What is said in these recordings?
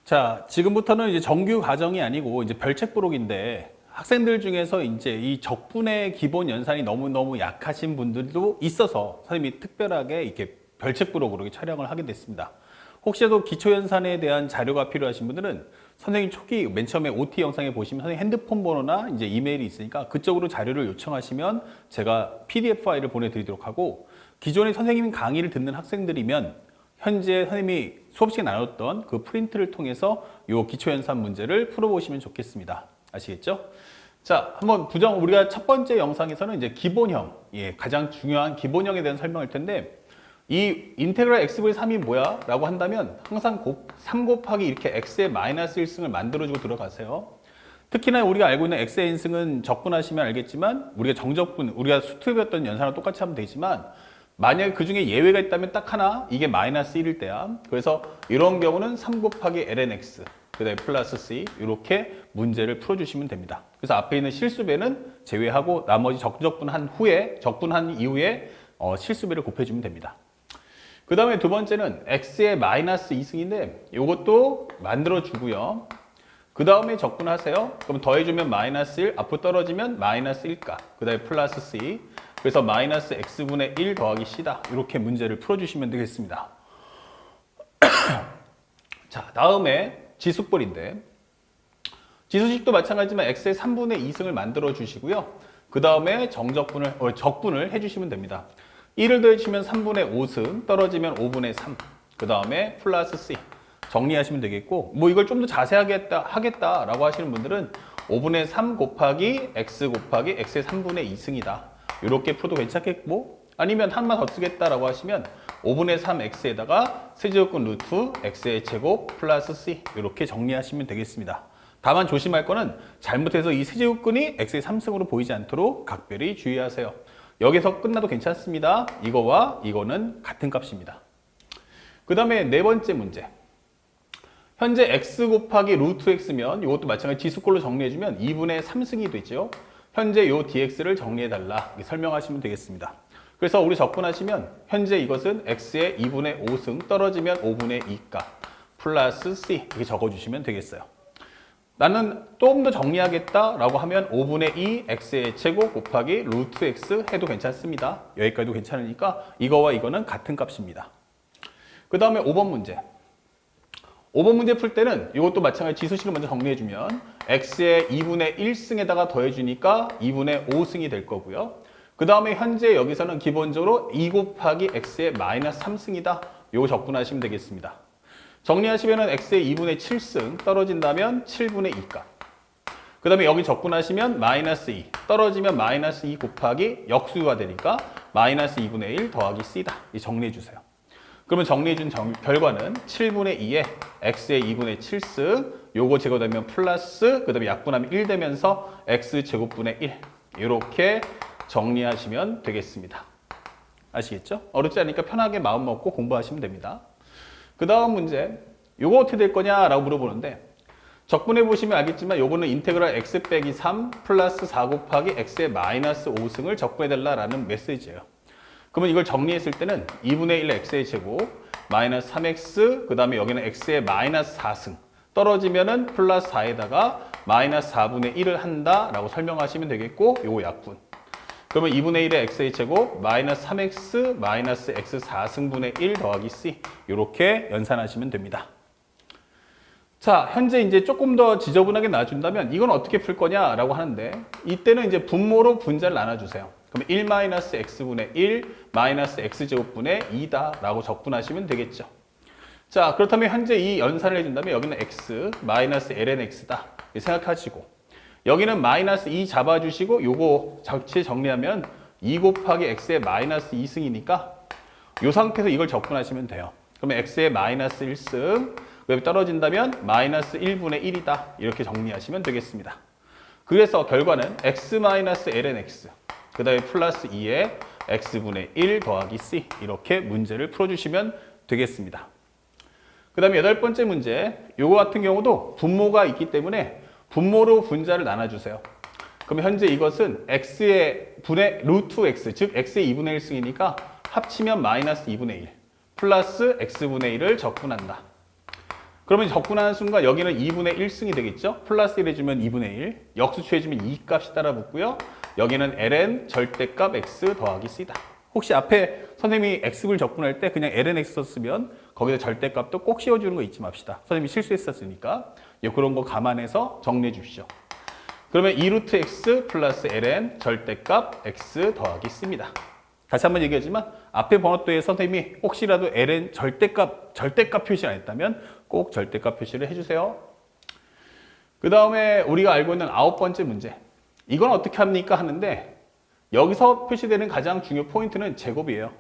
자, 지금부터는 이제 정규 과정이 아니고 이제 별책 부록인데 학생들 중에서 이제 이 적분의 기본 연산이 너무너무 약하신 분들도 있어서 선생님이 특별하게 이렇게 별책 부록으로 촬영을 하게 됐습니다. 혹시라도 기초 연산에 대한 자료가 필요하신 분들은 선생님 초기 맨 처음에 OT 영상에 보시면 선생님 핸드폰 번호나 이제 이메일이 있으니까 그쪽으로 자료를 요청하시면 제가 PDF 파일을 보내드리도록 하고, 기존에 선생님 강의를 듣는 학생들이면 현재 선생님이 수업 시간에 나눴던 그 프린트를 통해서 요 기초연산 문제를 풀어보시면 좋겠습니다. 아시겠죠? 자, 한번 우리가 첫 번째 영상에서는 이제 기본형, 가장 중요한 기본형에 대한 설명할 텐데, 이 인테그랄 x분의 3이 뭐야? 라고 한다면 항상 3 곱하기 이렇게 x의 마이너스 1승을 만들어주고 들어가세요. 특히나 우리가 알고 있는 x의 n승은 적분하시면 알겠지만 우리가 정적분, 우리가 수투에 배웠던 연산과 똑같이 하면 되지만 만약에 그 중에 예외가 있다면 딱 하나, 이게 마이너스 1일 때야. 그래서 이런 경우는 3 곱하기 lnx, 그 다음에 플러스 c, 이렇게 문제를 풀어주시면 됩니다. 그래서 앞에 있는 실수배는 제외하고 나머지 적분한 이후에 실수배를 곱해주면 됩니다. 그 다음에 두 번째는 x의 마이너스 2승인데 이것도 만들어주고요. 그 다음에 적분하세요. 그럼 더해주면 마이너스 1, 앞으로 떨어지면 마이너스 1가, 그 다음에 플러스 c, 그래서 마이너스 x분의 1 더하기 c다. 이렇게 문제를 풀어주시면 되겠습니다. 자, 다음에 지수꼴인데, 지수식도 마찬가지지만 x의 3분의 2승을 만들어 주시고요. 그 다음에 적분을 해주시면 됩니다. 1을 더해주시면 3분의 5승, 떨어지면 5분의 3, 그 다음에 플러스 c 정리하시면 되겠고, 뭐 이걸 좀 더 자세하게 하겠다라고 하시는 분들은 5분의 3 곱하기 x 곱하기 x의 3분의 2승이다. 이렇게 풀어도 괜찮겠고, 아니면 한번 더 쓰겠다라고 하시면 5분의 3x에다가 세제곱근 루트 x의 제곱 플러스 c 이렇게 정리하시면 되겠습니다. 다만 조심할 거는 잘못해서 이 세제곱근이 x의 3승으로 보이지 않도록 각별히 주의하세요. 여기서 끝나도 괜찮습니다. 이거와 이거는 같은 값입니다. 그 다음에 네 번째 문제. 현재 x 곱하기 루트 x면 이것도 마찬가지 지수꼴로 정리해주면 2분의 3승이 되죠. 현재 요 dx를 정리해달라, 이렇게 설명하시면 되겠습니다. 그래서 우리 적분하시면 현재 이것은 x의 2분의 5승, 떨어지면 5분의 2가, 플러스 c 이렇게 적어주시면 되겠어요. 나는 좀 더 정리하겠다라고 하면 5분의 2 x의 제곱 곱하기 루트 x 해도 괜찮습니다. 여기까지도 괜찮으니까 이거와 이거는 같은 값입니다. 그 다음에 5번 문제. 5번 문제 풀 때는 이것도 마찬가지 지수식을 먼저 정리해주면 x의 2분의 1승에다가 더해주니까 2분의 5승이 될 거고요. 그 다음에 현재 여기서는 기본적으로 2 곱하기 x의 마이너스 3승이다. 이거 적분하시면 되겠습니다. 정리하시면 x의 2분의 7승, 떨어진다면 7분의 2가. 그 다음에 여기 적분하시면 마이너스 2, 떨어지면 마이너스 2 곱하기 역수가 되니까 마이너스 2분의 1 더하기 c다. 이 정리해 주세요. 그러면 정리해준 결과는 7분의 2에 x의 2분의 7승, 요거 제거되면 플러스, 그 다음에 약분하면 1 되면서 x제곱분의 1. 이렇게 정리하시면 되겠습니다. 아시겠죠? 어렵지 않으니까 편하게 마음 먹고 공부하시면 됩니다. 그 다음 문제, 요거 어떻게 될 거냐라고 물어보는데, 적분해 보시면 알겠지만 요거는 인테그랄 x 빼기 3 플러스 4 곱하기 x의 마이너스 5승을 적분해달라는 메시지예요. 그러면 이걸 정리했을 때는 2분의 1 x의 제곱 마이너스 3x, 그 다음에 여기는 x의 마이너스 4승, 떨어지면은 플러스 4에다가 마이너스 4분의 1을 한다라고 설명하시면 되겠고, 요거 약분. 그러면 2분의 1의 x의 제곱 마이너스 3x 마이너스 x 4승분의 1 더하기 c 이렇게 연산하시면 됩니다. 자, 현재 이제 조금 더 지저분하게 나와준다면 이건 어떻게 풀 거냐라고 하는데, 이때는 이제 분모로 분자를 나눠주세요. 그럼 1 마이너스 x분의 1 마이너스 x제곱분의 2다 라고 적분하시면 되겠죠. 자, 그렇다면 현재 이 연산을 해준다면 여기는 x 마이너스 lnx다 생각하시고, 여기는 마이너스 2 잡아주시고 요거 자체 정리하면 2 곱하기 x의 마이너스 2승이니까 이 상태에서 이걸 적분하시면 돼요. 그러면 x의 마이너스 1승, 그다음에 떨어진다면 마이너스 1분의 1이다. 이렇게 정리하시면 되겠습니다. 그래서 결과는 x 마이너스 lnx, 그 다음에 플러스 2에 x분의 1 더하기 c 이렇게 문제를 풀어주시면 되겠습니다. 그 다음에 8번째 문제, 요거 같은 경우도 분모가 있기 때문에 분모로 분자를 나눠주세요. 그럼 현재 이것은 x의 분의 루트 x, 즉 x의 2분의 1승이니까 합치면 마이너스 2분의 1 플러스 x분의 1을 적분한다. 그러면 적분하는 순간 여기는 2분의 1승이 되겠죠? 플러스 1 해주면 2분의 1, 역수 취해주면 2 값이 따라 붙고요. 여기는 ln 절대값 x 더하기 c다. 혹시 앞에 선생님이 x를 적분할 때 그냥 ln x 썼으면 거기다 절대값도 꼭 씌워주는 거 잊지 맙시다. 선생님이 실수했었으니까 그런 거 감안해서 정리해 주시죠. 그러면 2루트 x 플러스 ln 절대값 x 더하기 c입니다. 다시 한번 얘기하지만 앞에 번호표에 선생님이 혹시라도 ln 절대값 표시 안 했다면 꼭 절대값 표시를 해주세요. 그 다음에 우리가 알고 있는 9번째 문제. 이건 어떻게 합니까? 하는데 여기서 표시되는 가장 중요 포인트는 제곱이에요.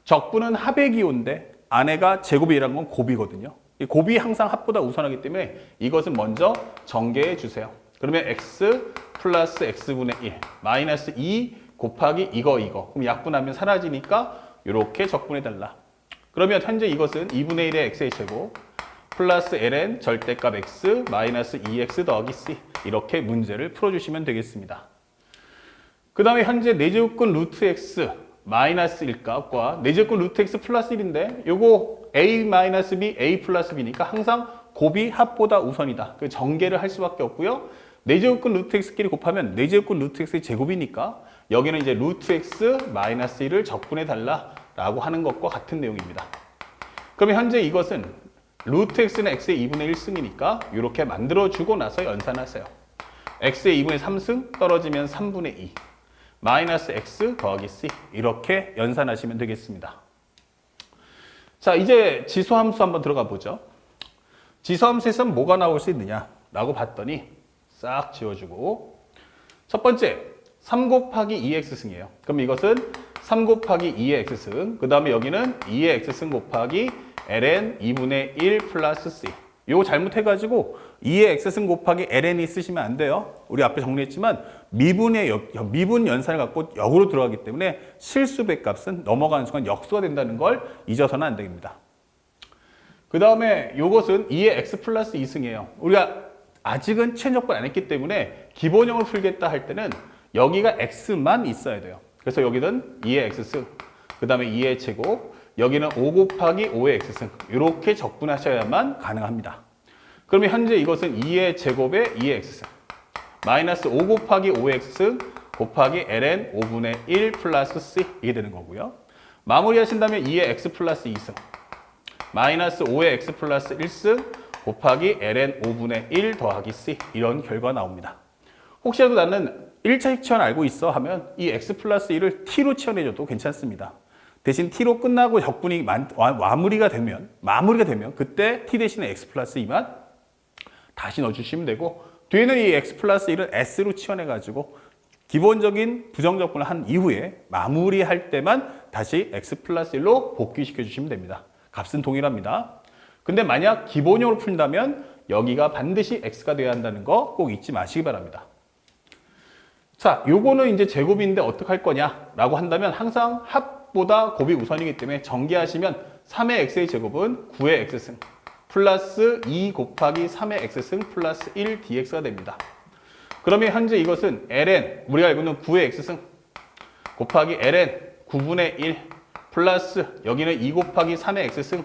적분은 합의 기호인데 안에가 제곱이라는 건 곱이거든요. 이 곱이 항상 합보다 우선하기 때문에 이것은 먼저 전개해 주세요. 그러면 x 플러스 x분의 1 마이너스 2 곱하기 이거 그럼 약분하면 사라지니까 이렇게 적분해 달라. 그러면 현재 이것은 2분의 1의 x의 제곱 플러스 ln 절대값 x 마이너스 2x 더하기 c 이렇게 문제를 풀어주시면 되겠습니다. 그 다음에 현재 내제곱근 루트 x 마이너스 1값과 내제곱근 루트 x 플러스 1인데 요거 a 마이너스 b, a 플러스 b니까 항상 곱이 합보다 우선이다. 그 전개를 할 수밖에 없고요. 내제곱근 루트 x끼리 곱하면 내제곱근 루트 x의 제곱이니까 여기는 이제 루트 x 마이너스 1을 적분해 달라라고 하는 것과 같은 내용입니다. 그러면 현재 이것은 루트 x는 x의 2분의 1승이니까 이렇게 만들어주고 나서 연산하세요. x의 2분의 3승 떨어지면 3분의 2 마이너스 x 더하기 c 이렇게 연산하시면 되겠습니다. 자, 이제 지수함수 한번 들어가 보죠. 지수함수에서는 뭐가 나올 수 있느냐라고 봤더니 싹 지워주고 첫 번째 3 곱하기 2x승이에요. 그럼 이것은 3 곱하기 2의 x승 그 다음에 여기는 2의 x승 곱하기 ln 2분의 1 플러스 c 이거 잘못해가지고 2의 x승 곱하기 ln이 쓰시면 안 돼요. 우리 앞에 정리했지만 미분 연산을 갖고 역으로 들어가기 때문에 실수배 값은 넘어가는 순간 역수가 된다는 걸 잊어서는 안 됩니다. 그 다음에 이것은 2의 x 플러스 2승이에요. 우리가 아직은 최적분 안 했기 때문에 기본형을 풀겠다 할 때는 여기가 x만 있어야 돼요. 그래서 여기는 2의 x승 그 다음에 2의 제곱 여기는 5 곱하기 5의 x승 이렇게 적분하셔야만 가능합니다. 그러면 현재 이것은 2의 제곱에 2의 x승 마이너스 5 곱하기 5의 x승 곱하기 ln 5분의 1 플러스 c 이게 되는 거고요. 마무리하신다면 2의 x 플러스 2승 마이너스 5의 x 플러스 1승 곱하기 ln 5분의 1 더하기 c 이런 결과가 나옵니다. 혹시라도 나는 1차식 치환 알고 있어 하면 이 x 플러스 1을 t로 치환해줘도 괜찮습니다. 대신 t로 끝나고 적분이 마무리가 되면 그때 t 대신에 x 플러스 2만 다시 넣어주시면 되고 뒤에는 이 x 플러스 1을 s로 치환해가지고 기본적인 부정적분을 한 이후에 마무리할 때만 다시 x 플러스 1로 복귀시켜 주시면 됩니다. 값은 동일합니다. 근데 만약 기본형으로 푼다면 여기가 반드시 x가 돼야 한다는 거 꼭 잊지 마시기 바랍니다. 자, 요거는 이제 제곱인데 어떻게 할 거냐라고 한다면 항상 합보다 곱이 우선이기 때문에 전개하시면 3의 x의 제곱은 9의 x승 플러스 2 곱하기 3의 x승 플러스 1 dx가 됩니다. 그러면 현재 이것은 ln 우리가 알고 있는 9의 x승 곱하기 ln 9분의 1 플러스 여기는 2 곱하기 3의 x승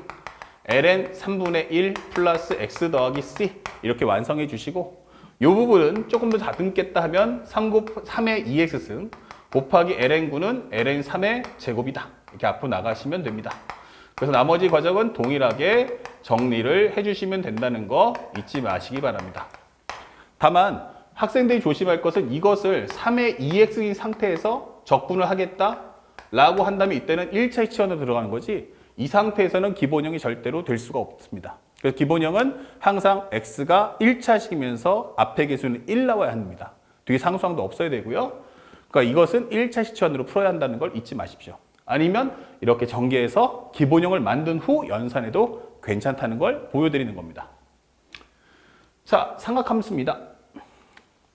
ln 3분의 1 플러스 x 더하기 c 이렇게 완성해 주시고 이 부분은 조금 더 다듬겠다 하면 3의 2x승 곱하기 ln9는 ln3의 제곱이다. 이렇게 앞으로 나가시면 됩니다. 그래서 나머지 과정은 동일하게 정리를 해주시면 된다는 거 잊지 마시기 바랍니다. 다만 학생들이 조심할 것은 이것을 3의 2x인 상태에서 적분을 하겠다라고 한다면 이때는 1차 치환으로 들어가는 거지 이 상태에서는 기본형이 절대로 될 수가 없습니다. 그래서 기본형은 항상 x가 1차식이면서 앞에 개수는 1 나와야 합니다. 뒤에 상수항도 없어야 되고요. 그러니까 이것은 1차 시치환으로 풀어야 한다는 걸 잊지 마십시오. 아니면 이렇게 전개해서 기본형을 만든 후 연산해도 괜찮다는 걸 보여드리는 겁니다. 자, 삼각함수입니다.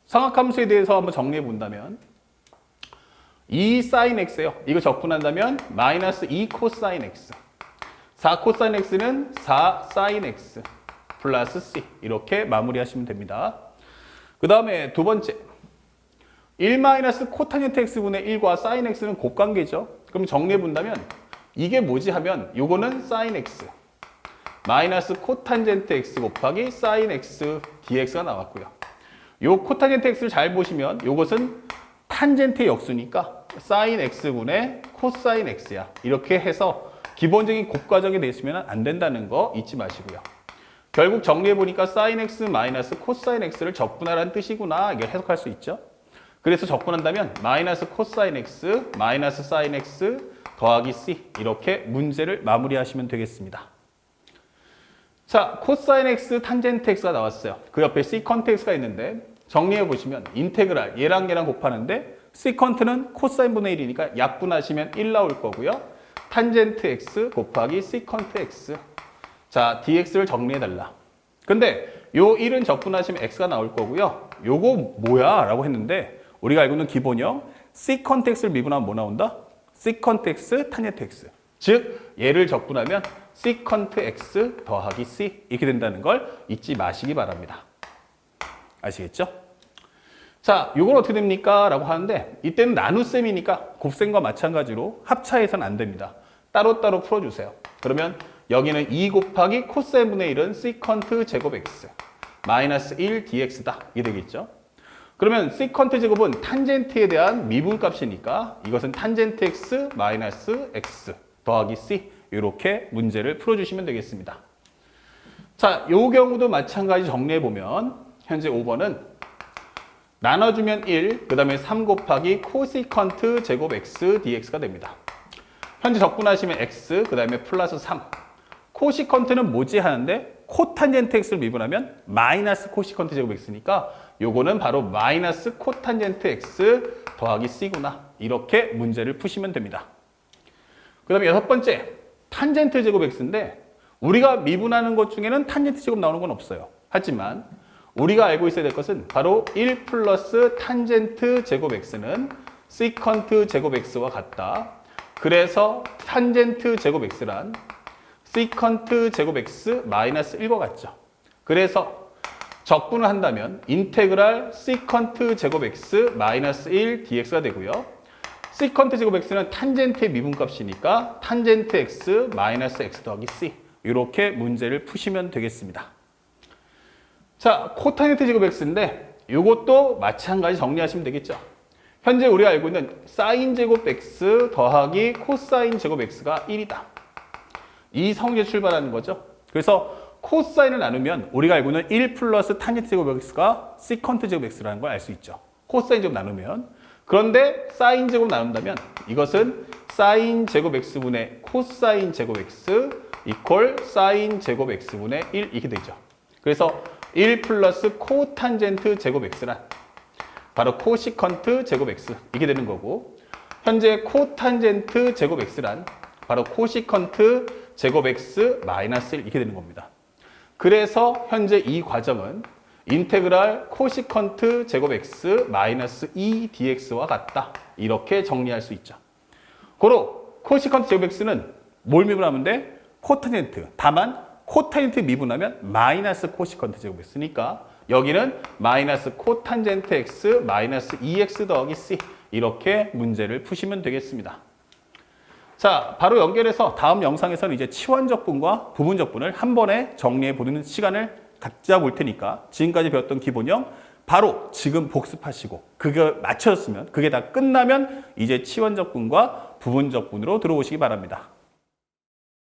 삼각함수에 대해서 한번 정리해 본다면 2 sin x예요. 이거 적분한다면 마이너스 2 코사인 x 4 코사인 x는 4 sin x 플러스 c 이렇게 마무리하시면 됩니다. 그 다음에 두 번째 1 마이너스 코타니트 x분의 1과 sin x는 곱관계죠. 그럼 정리해 본다면 이게 뭐지 하면 요거는 sin x 마이너스 코탄젠트 x 곱하기 사인 x dx가 나왔고요. 요 코탄젠트 x를 잘 보시면 요것은 탄젠트의 역수니까 사인 x분의 코사인 x야. 이렇게 해서 기본적인 곱과정이 됐으면 안 된다는 거 잊지 마시고요. 결국 정리해보니까 사인 x 마이너스 코사인 x를 적분하라는 뜻이구나. 이걸 해석할 수 있죠. 그래서 적분한다면 마이너스 코사인 x 마이너스 사인 x 더하기 c 이렇게 문제를 마무리하시면 되겠습니다. 자, 코사인 x 탄젠트 x가 나왔어요. 그 옆에 시컨트 x가 있는데 정리해보시면 인테그랄 얘랑 얘랑 곱하는데 시컨트는 코사인 분의 1이니까 약분하시면 1 나올 거고요. 탄젠트 x 곱하기 시컨트 x. 자, dx를 정리해달라. 근데 요 1은 적분하시면 x가 나올 거고요. 요거 뭐야? 라고 했는데 우리가 알고 있는 기본형 시컨트 x를 미분하면 뭐 나온다? 시컨트 x 탄젠트 x. 즉 얘를 적분하면 시컨트 x 더하기 c 이렇게 된다는 걸 잊지 마시기 바랍니다. 아시겠죠? 자, 이건 어떻게 됩니까? 라고 하는데 이때는 나눗셈이니까 곱셈과 마찬가지로 합차해서는 안 됩니다. 따로따로 풀어주세요. 그러면 여기는 2 곱하기 코사인분의 1은 시컨트 제곱 x 마이너스 1 dx다. 이게 되겠죠? 그러면 시컨트 제곱은 탄젠트에 대한 미분값이니까 이것은 탄젠트 x 마이너스 x 더하기 c 이렇게 문제를 풀어주시면 되겠습니다. 자, 요 경우도 마찬가지 정리해보면 현재 5번은 나눠주면 1, 그 다음에 3 곱하기 코시컨트 제곱 x dx가 됩니다. 현재 적분하시면 x, 그 다음에 플러스 3. 코시컨트는 뭐지 하는데 코탄젠트 x를 미분하면 마이너스 코시컨트 제곱 x니까 요거는 바로 마이너스 코탄젠트 x 더하기 c구나. 이렇게 문제를 푸시면 됩니다. 그 다음에 6번째, 탄젠트 제곱 x인데 우리가 미분하는 것 중에는 탄젠트 제곱 나오는 건 없어요. 하지만 우리가 알고 있어야 될 것은 바로 1 플러스 탄젠트 제곱 x는 시컨트 제곱 x와 같다. 그래서 탄젠트 제곱 x란 시컨트 제곱 x 마이너스 1과 같죠. 그래서 적분을 한다면 인테그랄 시컨트 제곱 x 마이너스 1 dx가 되고요. 시컨트 제곱 x는 탄젠트의 미분값이니까 탄젠트 x 마이너스 x 더하기 c 이렇게 문제를 푸시면 되겠습니다. 자, 코탄젠트 제곱 x인데 이것도 마찬가지 정리하시면 되겠죠. 현재 우리가 알고 있는 사인 제곱 x 더하기 코사인 제곱 x가 1이다. 이 성질 출발하는 거죠. 그래서 코사인을 나누면 우리가 알고 있는 1 플러스 탄젠트 제곱 x가 시컨트 제곱 x라는 걸 알 수 있죠. 코사인 제곱 나누면. 그런데 사인 제곱 나눈다면 이것은 사인 제곱 x분의 코사인 제곱 x 이퀄 사인 제곱 x분의 1 이렇게 되죠. 그래서 1 플러스 코탄젠트 제곱 x란 바로 코시컨트 제곱 x 이게 되는 거고 현재 코탄젠트 제곱 x란 바로 코시컨트 제곱 x 마이너스 1 이렇게 되는 겁니다. 그래서 현재 이 과정은 인테그랄 코시컨트 제곱 x 마이너스 2 dx와 같다. 이렇게 정리할 수 있죠. 고로 코시컨트 제곱 x는 뭘 미분하면 돼? 코탄젠트. 다만 코탄젠트 미분하면 마이너스 코시컨트 제곱 x니까 여기는 마이너스 코탄젠트 x 마이너스 2x 더하기 c 이렇게 문제를 푸시면 되겠습니다. 자, 바로 연결해서 다음 영상에서는 이제 치환적분과 부분적분을 한 번에 정리해 보는 시간을 갖자 볼 테니까 지금까지 배웠던 기본형 바로 지금 복습하시고 그게 맞춰졌으면 그게 다 끝나면 이제 치환적분과 부분적분으로 들어오시기 바랍니다.